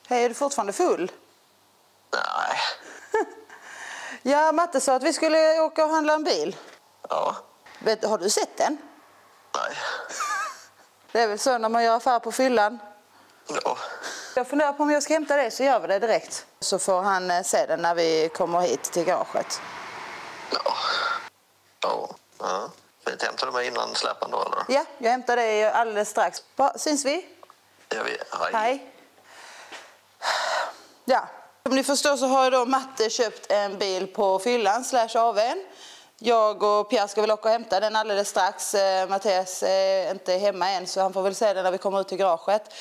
Hej, är du fortfarande full? Nej. Ja, Matte sa att vi skulle åka och handla en bil. Ja. Har du sett den? Nej. Det är väl så när man gör affär på fyllan. Ja. Jag funderar på om jag ska hämta det, så gör vi det direkt. Så får han se den när vi kommer hit till garaget. Ja. Ja. Fint, hämtar du mig innan släpan då eller? Ja, jag hämtar det alldeles strax. Syns vi? Ja, hej. Hej. Ja, som ni förstår så har då Matte köpt en bil på fyllan /AW:n. Jag och Pierre ska väl åka och hämta den alldeles strax. Mattias är inte hemma än, så han får väl se den när vi kommer ut till garaget.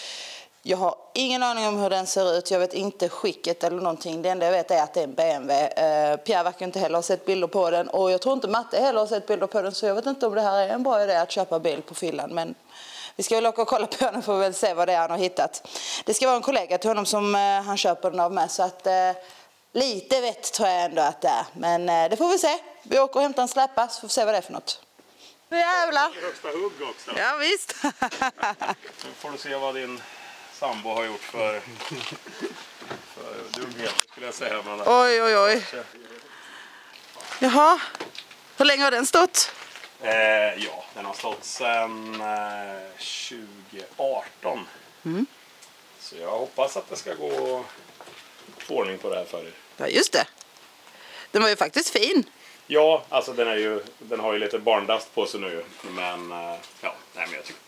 Jag har ingen aning om hur den ser ut. Jag vet inte skicket eller någonting. Det enda jag vet är att det är en BMW. Pierre verkar inte heller ha sett bilder på den. Och jag tror inte Matte heller har sett bilder på den. Så jag vet inte om det här är en bra idé att köpa bil på fyllan. Men vi ska väl åka och kolla på den för att väl se vad det är han har hittat. Det ska vara en kollega till honom som han köper den av med. Så att lite vet tror jag ändå att det är. Men det får vi se. Vi åker och hämtar en släppa så får vi se vad det är för något. Nu jävlar! Högsta hugg också. Ja visst. Nu får du se vad din sambo har gjort för dumheter skulle jag säga. Men Oj. Jaha. Hur länge har den stått? Ja, den har stått sedan 2018. Så jag hoppas att det ska gå få ordning på det här för er. Ja, just det. Den var ju faktiskt fin. Ja, alltså den har ju lite barndast på sig nu. Men ja, nej, men jag tycker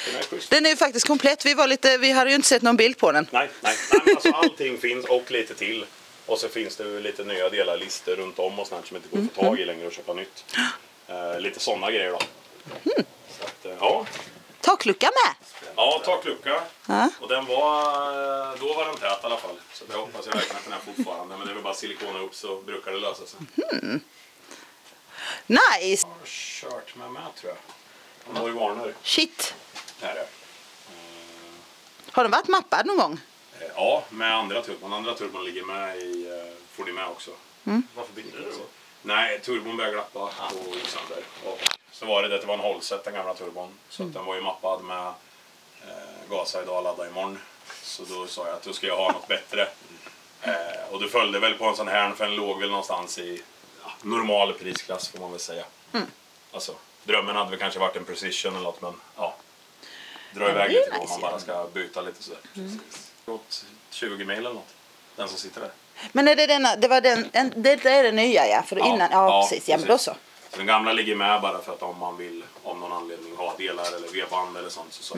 den är schysst. Den är ju faktiskt komplett. Vi hade ju inte sett någon bild på den. Nej, men alltså allting finns och lite till. Och så finns det lite nya delar, lister runt om och sånt som inte går att få tag i längre och köpa nytt. Lite sådana grejer då. Så att, ja. Taklucka med. Ja, taklucka. Ja. Och då var den tät i alla fall. Så det hoppas jag verkligen att den är fortfarande. Men det är väl bara silikona upp så brukar det lösa sig. Nice. Jag har kört med tror jag. Norge Warner. Shit. Här är det. Har den varit mappad någon gång? Ja, med andra turbon. Andra turbon ligger med i... får ni med också. Varför bytte du så? Nej, turbon började glappa och gick sönder. Och så var det var en hållset, den gamla turbon. Så att den var ju mappad med gasa idag och ladda imorgon. Så då sa jag att då ska jag ha något bättre. Och du följde väl på en sån här, för den låg väl någonstans i normal prisklass får man väl säga. Alltså, drömmen hade väl kanske varit en Precision eller något, men ja. Dra iväg lite då om man bara ska byta lite sådär. Gått 20 mil eller något. Den som sitter där. Men är det denna, det är det nya ja, för innan, precis, ja men då så. Så den gamla ligger med bara för att om man vill om någon anledning ha delar eller vevband eller sånt så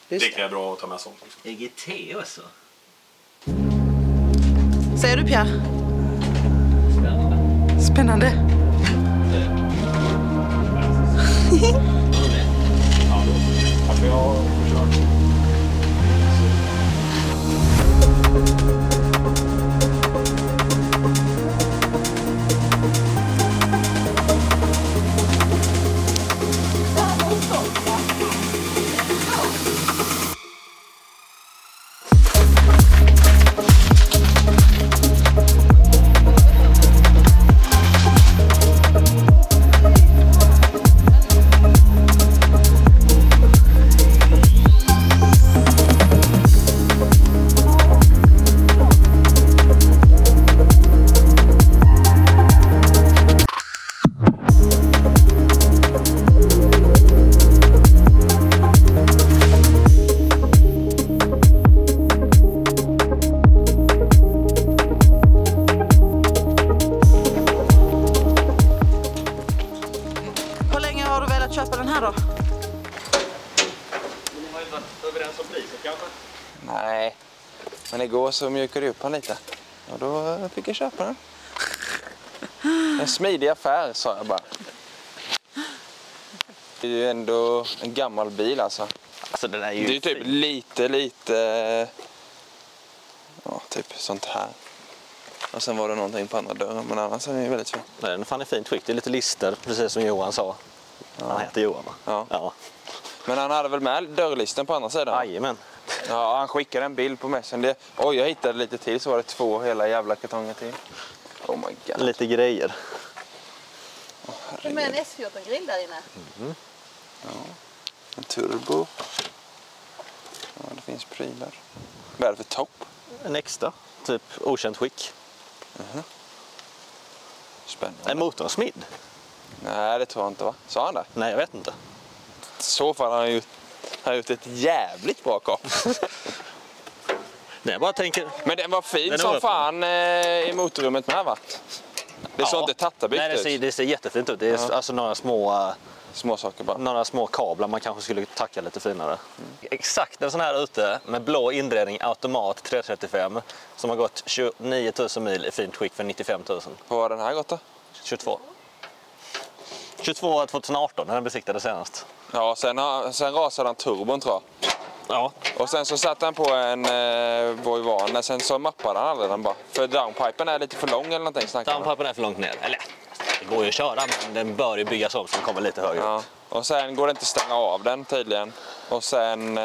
det är bra att ta med sånt också. EGT också. Säger du Pierre? Spännande. Varför jag har försökt. Köpa den här då? Ni har ju varit överens om priset kanske? Nej, men igår så mjukade du upp han lite. Och då fick jag köpa den. En smidig affär, sa jag bara. Det är ju ändå en gammal bil alltså. Alltså den är ju... Det är typ lite... Ja, typ sånt här. Och sen var det någonting på andra dörren, men annars är den ju väldigt fin. Den är fan i fint skick. Det är lite lister, precis som Johan sa. Han heter Johan va? Ja. Men han hade väl med dörrlisten på andra sidan? Jajamän. Ja, han skickade en bild på Messenger. Oj, jag hittade lite till så var det 2 hela jävla kartonger till. Oh my god. Lite grejer. Det är med en S14-grill där inne. Ja, en turbo. Ja, det finns prylar. Vad är det för topp? En extra, typ okänt skick. Spännande. Är motorn smidd? Nej, det tror jag inte, va? Sa han det? Nej, jag vet inte. I så fall har han gjort ett jävligt bra kap. Nej, jag bara tänker... Men den var fin Den är som öppen. fan i motorrummet med, va? Det såg inte tattabyggt Nej, ut. det ser jättefint ut. Det är alltså Små saker bara. några små kablar man kanske skulle tacka lite finare. Exakt en sån här ute med blå inredning, automat 335 som har gått 29 000 mil i fint skick för 95 000. Vad har den här gått då? 22 2018 när den besiktade senast. Ja, sen rasade han turbon, tror jag. Ja. Och sen så satte han på en Voivane, sen så mappade han aldrig den bara. För downpipen är lite för lång eller någonting, snackar han. Downpipen är för långt ner. Eller, det går ju att köra, men den bör ju byggas om så den kommer lite högre upp. Ja. Och sen går det inte att stänga av den tydligen. Och sen...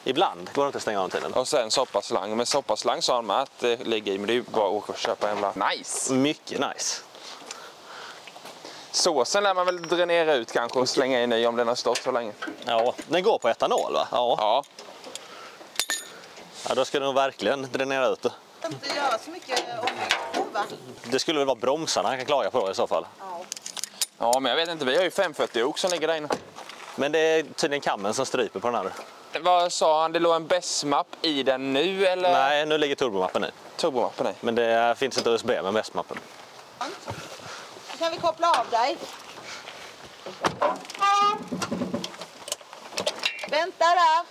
Ibland går det inte att stänga av tiden. Och sen soppaslang. Men soppaslang sa han med att det ligger i, men det är ju bara att åka och köpa en jävla... Nice! Mycket nice. Såsen lär man väl dränera ut kanske och slänga in i om den har stått så länge. Ja, den går på etanol, va? Ja. Ja. Ja, då ska du nog verkligen dränera ut det. Inte göra så mycket va? Det skulle väl vara bromsarna han kan klaga på i så fall. Ja. Ja, men jag vet inte. Vi har ju 540 ok som ligger där inne. Men det är tydligen kammen som stryper på den här. Vad sa han? Det låg en BES-mapp i den nu, eller? Nej, nu ligger turbomappen i. Turbomappen i. Men det finns ett USB med BES-mappen. Då kan vi koppla av dig. Vänta där.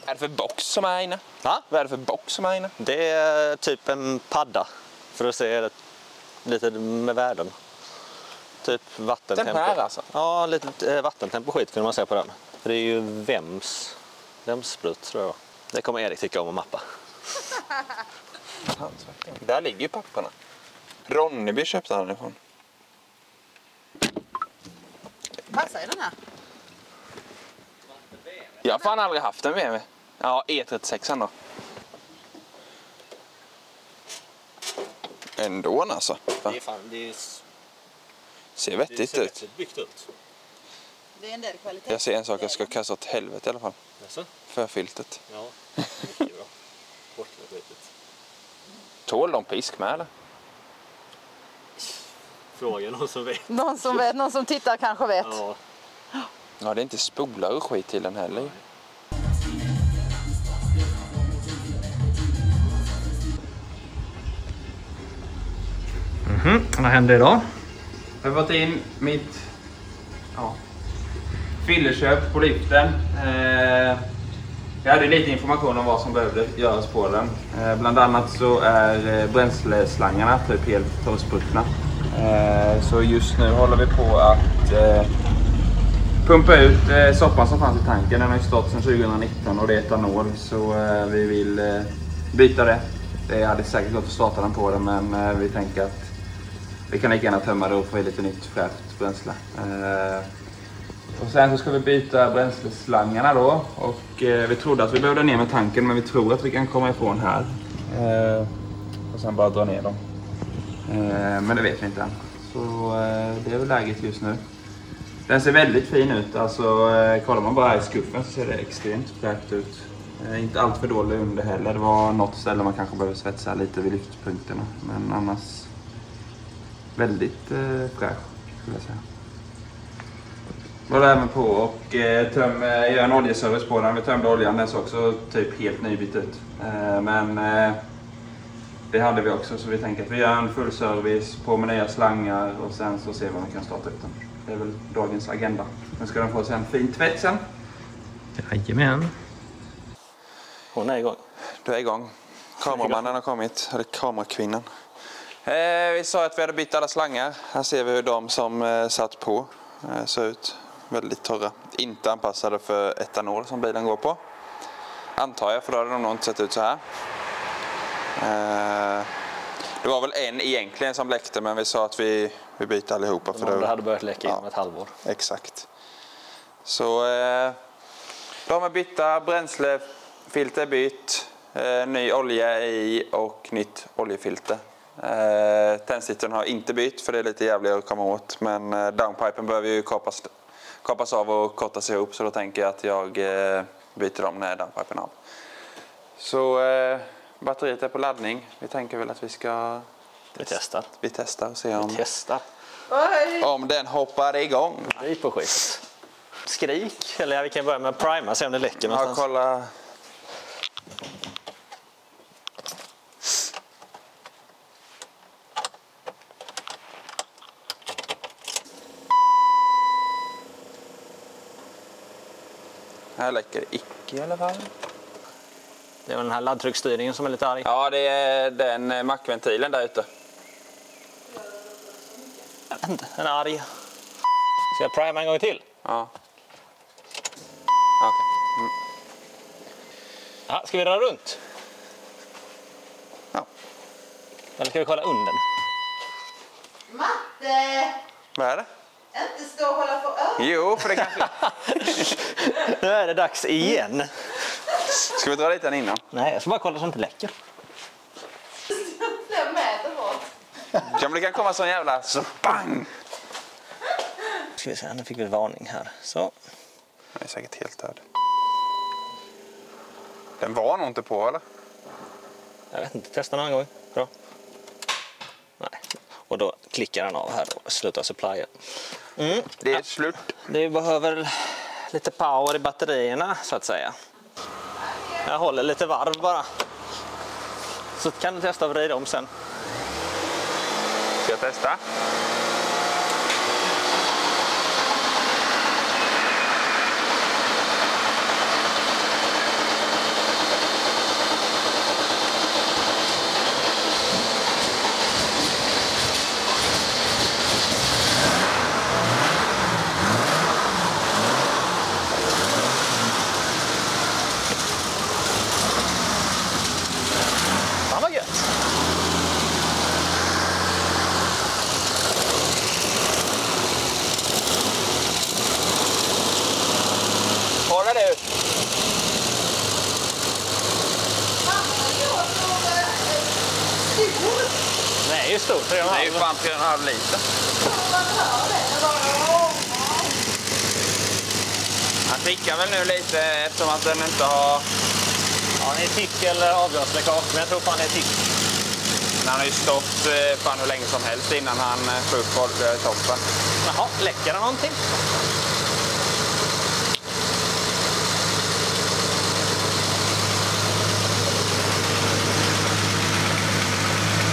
Vad är det för box som är inne? Va? Vad är det för box som är inne? Det är typ en padda för att se lite med värden. Typ vattentempo. Den här alltså? Ja, lite vattentempo skit kunde man se på den. För det är ju Vemsprut tror jag. Det kommer Erik tycka om att mappa. Där ligger ju papperna. Ronneby köpte han ifrån. Passar i den här. Jag har fan aldrig haft en BMW. Ja, E36 då. Ändå alltså. Det är fan, det är Ser vettigt ut. byggt ut. Det är en del kvalitet. Jag ser en sak jag ska kasta åt helvete i alla fall. Jaså? För filtet. Ja, mycket bra. Bort med skitet. Tål de pisk med eller? Fråga någon som vet. Någon som vet, någon som tittar kanske vet. Ja. Ja, det är inte spolar och skit till den heller. Vad händer idag? Jag har fått in mitt fylleköp på liften. Jag hade lite information om vad som behövde göras på den. Bland annat så är bränsleslangarna typ helt torrspruckna. Så just nu håller vi på att pumpa ut soppan som fanns i tanken. Den har ju stått sedan 2019 och det är etanol, så vi vill byta det. Det hade säkert gått att starta den på den, men vi tänker att vi kan lika gärna tömma det och få i lite nytt fräscht bränsle. Och sen så ska vi byta bränsleslangarna då. Och vi trodde att vi behövde ner med tanken, men vi tror att vi kan komma ifrån här. Och sen bara dra ner dem. Men det vet vi inte än. Så det är väl läget just nu. Den ser väldigt fin ut. Alltså kollar man bara i skuffen så ser det extremt fräscht ut. Inte allt för dålig under heller. Det var något ställe man kanske behöver svetsa lite vid lyftpunkterna. Men annars väldigt fräsch skulle jag säga. Var det även på och gör en oljeservice på den. Vi tömde oljan, den såg också typ helt nybytt ut. Men det hade vi också, så vi tänker att vi gör en full service på med nya slangar och sen så ser vi om vi kan starta ut den. Det är väl dagens agenda. Nu ska den få sig en fin tvätt sen. Jajamän. Hon är igång. Du är igång. Kameramannen har kommit, eller kamerakvinnan. Vi sa att vi hade bytt alla slangar. Här ser vi hur de som satt på ser ut. Väldigt torra. Inte anpassade för etanol som bilen går på. Antar jag, för då hade de nog inte sett ut så här. Det var väl en egentligen som läckte, men vi sa att vi byter allihopa. För det hade börjat läcka inom ett halvår. Exakt. Så de har bytta bränslefilter bytt. Ny olja i och nytt oljefilter. Tändstittern har inte bytt för det är lite jävligare att komma åt. Men downpipen behöver ju kapas av och kortas ihop, så då tänker jag att jag byter dem när damppipen av. Så batteriet är på laddning. Vi tänker väl att vi ska... Vi testar. Vi testar och ser om den hoppar igång. Skrik på skit. Skrik. Eller vi kan börja med prima, se om det läcker någonstans. Ja, kolla. Här läcker det icke i alla fall. Det är den här laddtrycksstyrningen som är lite arg. Ja, det är den mackventilen där ute. Jag vet inte, den är arg. Ska jag prima en gång till? Ja. Okej. Mm. Ja, ska vi röra runt? Ja. Eller ska vi kolla under? Matte! Vad är det? Inte stå och hålla för öronen. Jo, för det kanske... Nu är det dags igen. Ska vi dra dit den innan? Nej, jag ska bara kolla så det inte läcker. Flera meter bort. Ja, men det kan komma sån jävla... Så bang! Ska vi se, nu fick vi varning här. Så. Den är säkert helt död. Den var nog inte på, eller? Jag vet inte, testa en annan gång. Bra. Nej. Och då klickar den av här och slutar supplya. Det är slut. Det behöver lite power i batterierna så att säga. Jag håller lite varv bara. Så kan du testa att vrida om sen. Ska jag testa? Fan vad gött! Kolla du! Det är ju stort. Det är ju fan 3,5 liter. Han tickar väl nu lite eftersom att den inte har... Ja, det är tick eller avgasläckage, men jag tror fan det är tick. Men han har ju stått fan hur länge som helst innan han får upp toppen. Jaha, läcker det någonting?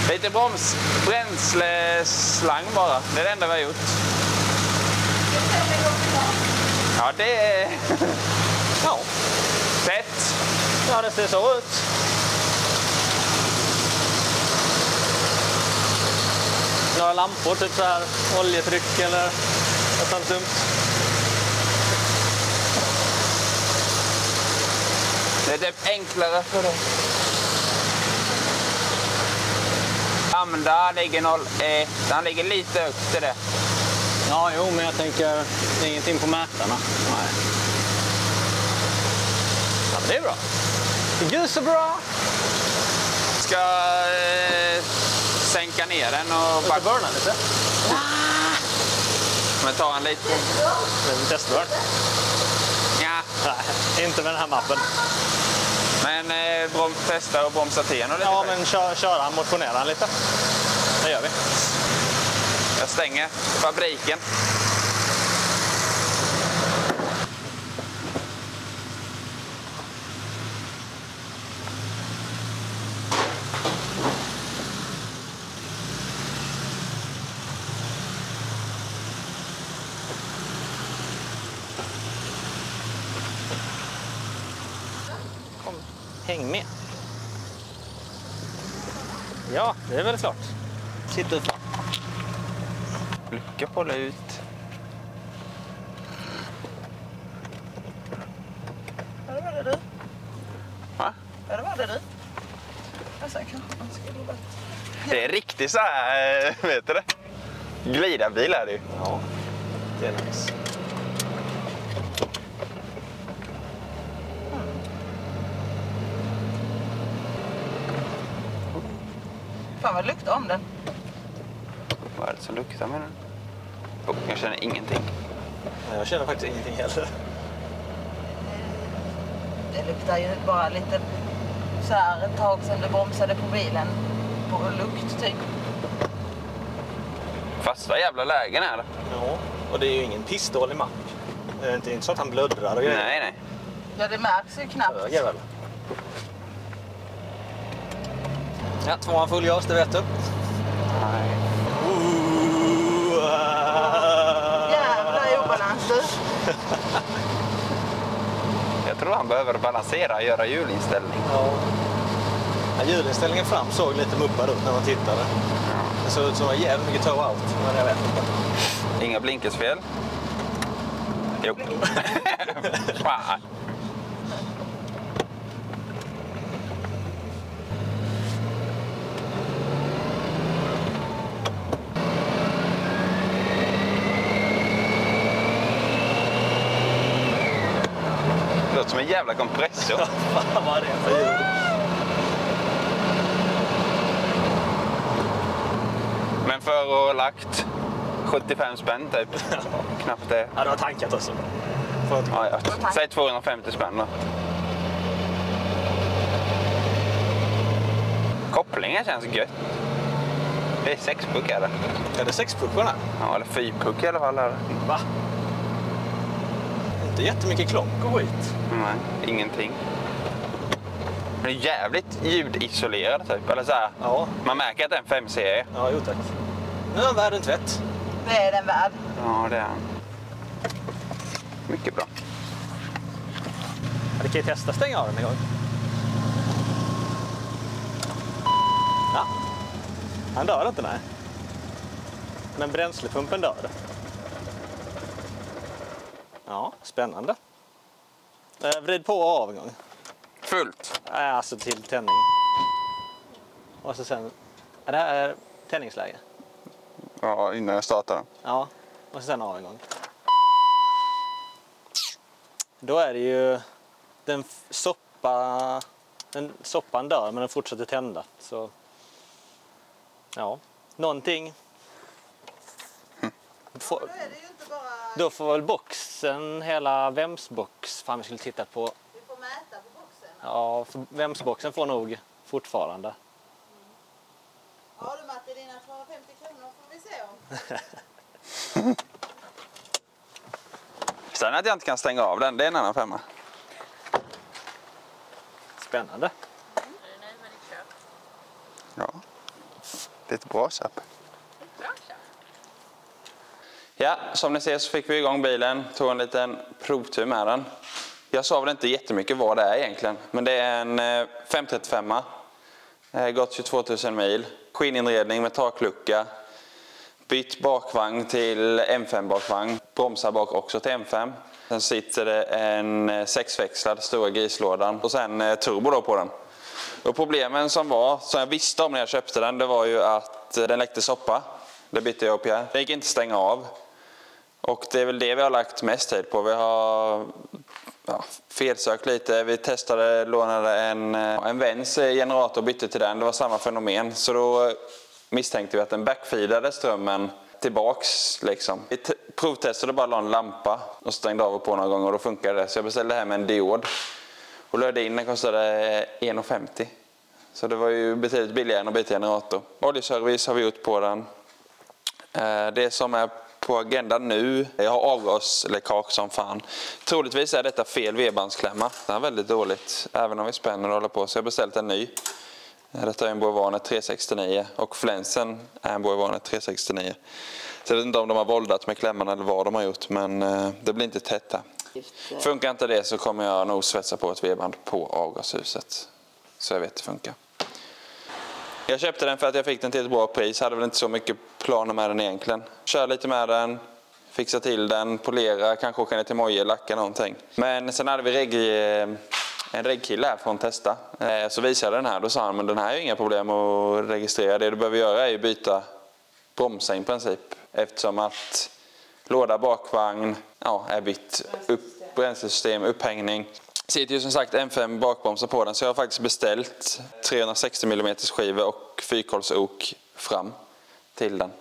Lite bränsleslang bara. Det är det enda vi har gjort. Ja, det är... Ja. Fett. Ja, det ser så ut. Några lampor, typ så här oljetryck eller något sånt dumt. Det är typ enklare för dig. Amda ligger 0. Den ligger lite högt i det. Ja, jo, men jag tänker det är ingenting på mätarna. Nej. Ja, men det är bra. Gud så bra! Ska sänka ner den och Ska börna lite? Men ta en lite. Men testbörn. Ja. Nej, inte med den här mappen. Men testa och bromsa till och lite. Ja, men köra, motionera lite. Det gör vi. Jag stänger fabriken. Häng med. Ja, det är väl klart. Sitt ut. Lycka på det ut. Är det vad du? Va? Är det vad du? Sen kanske man ska gå bättre. Det är riktigt så här, vet du det? Glidarbil är det ju. Ja, det är nice. Fan vad luktar om den. Vad är det som luktar med den? Oh, jag känner ingenting. Jag känner faktiskt ingenting heller. Det luktar ju bara lite så här ett tag sedan du bromsade på bilen. På lukt typ. Fasta jävla lägen är det. Ja, och det är ju ingen pissdålig mack. Det är inte så att han blöddrar och grejer. Nej. Ja, det märks ju knappt. Höger väl. Ja, 2 full gas, det vet du. Nej. Jävla obalans du. Jag tror han behöver balansera, göra hjulinställning. Ja. Ja, hjulinställningen fram såg lite muppad ut när man tittade. Det såg ut som var jävligt mycket toe-out, men jag vet inte. Inga blinkersfel. Jo. Fan. Det låter som en jävla kompressor. Fan vad är det för ljud? Men för att ha lagt 75 spänn typ. Knappt det. Ja, du har tankat också. Ja. Säg 250 spänn då. Kopplingen känns gött. Det är 6-puck är det. Är det 6-puckarna? Ja, eller 4-puck i alla fall. Va? Inte jättemycket klonk och skit. Nej, ingenting. Den är jävligt ljudisolerad typ. Eller så här, Ja. man märker att det är en 5-serie. Ja, jo tack. Nu är han värd en tvätt. Det är den värd. Ja, det är han. Mycket bra. Ja, du kan ju testa stänga av den en gång. Ja. Han dör inte, nej. Men bränslepumpen dör. Ja, spännande. Vrid på och av en gång. Fullt. Alltså till tändning. Och så sen... Ja, det här är tändningsläge. Ja, innan jag startar den. Ja, och så sen av en gång. Då är det ju... Soppan dör, men den fortsätter tända. Så... Ja, någonting... Då får väl boxen, hela VEMS-box, fan vi skulle titta på. Vi får mäta på boxen. Ja, för VEMS-boxen får nog fortfarande. Ja du Matte, dina 250 kronor får vi se om. Sen att jag inte kan stänga av den, det är en annan femma. Spännande. Är du nöjd med ditt köp? Ja, det är ett bra köp. Bra köp. Ja, som ni ser så fick vi igång bilen, tog en liten provtur med den. Jag sa väl inte jättemycket vad det är egentligen, men det är en 535. Gått 22 000 mil, skinninredning med taklucka, bytt bakvagn till M5 bakvagn, bromsar bak också till M5. Sen sitter det en 6-växlad stora grislådan och sen turbo då på den. Och problemen som jag visste om när jag köpte den, det var ju att den läckte soppa. Det bytte jag upp här. Det gick inte att stänga av. Och det är väl det vi har lagt mest tid på. Vi har felsökt lite. Vi testade, lånade en väns generator och bytte till den. Det var samma fenomen. Så då misstänkte vi att den backfeedade strömmen tillbaks. Liksom. Vi provtestade bara en lampa och stängde av och på några gånger och då funkade det. Så jag beställde det här med en diod. Och löjde in, den kostade 1,50. Så det var ju betydligt billigare än att byta generator. Oljeservice har vi gjort på den. Det som är på agendan nu, jag har avgasläckage som fan. Troligtvis är detta fel V-bandsklämma. Det är väldigt dåligt, även om vi spänner och håller på. Så jag har beställt en ny. Detta är en Borgwarner 369 och flänsen är en Borgwarner 369. Så jag vet inte om de har våldat med klämman eller vad de har gjort, men det blir inte tätt här. Funkar inte det så kommer jag nog svetsa på ett V-band på avgashuset. Så jag vet att det funkar. Jag köpte den för att jag fick den till ett bra pris. Hade väl inte så mycket planer med den egentligen. Kör lite med den, fixa till den, polera, kanske åka ner till Moje, lacka någonting. Men sen hade vi en reggkille här från Testa. Så visade den här, då sa han, men den här är ju inga problem att registrera. Det du behöver göra är att byta bromsar i princip. Eftersom att låda, bakvagn, är bytt, bränslesystem, upphängning. Sitter ju som sagt M5 bakbromsar på den, så jag har faktiskt beställt 360 mm skiva och fyrkolsok fram till den.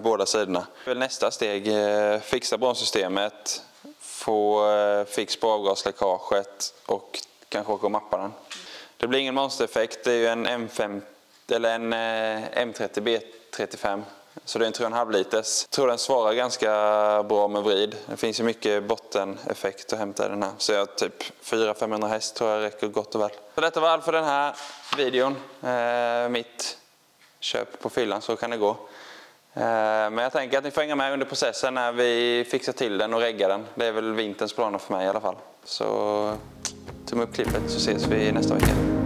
båda sidorna. Nästa steg, fixa bromssystemet, få fix på avgasläckaget och kanske åka och mappa den. Det blir ingen monstereffekt, det är ju en M5 eller en M30 B35. Så det är en 3,5 liters. Jag tror den svarar ganska bra med vrid. Det finns ju mycket botteneffekt att hämta i den här. Så jag typ 400-500 häst tror jag räcker gott och väl. Så detta var allt för den här videon. Mitt köp på fyllan, så kan det gå. Men jag tänker att ni får hänga med under processen när vi fixar till den och reggar den. Det är väl vinterns planer för mig i alla fall. Så tumme upp klippet så ses vi nästa vecka.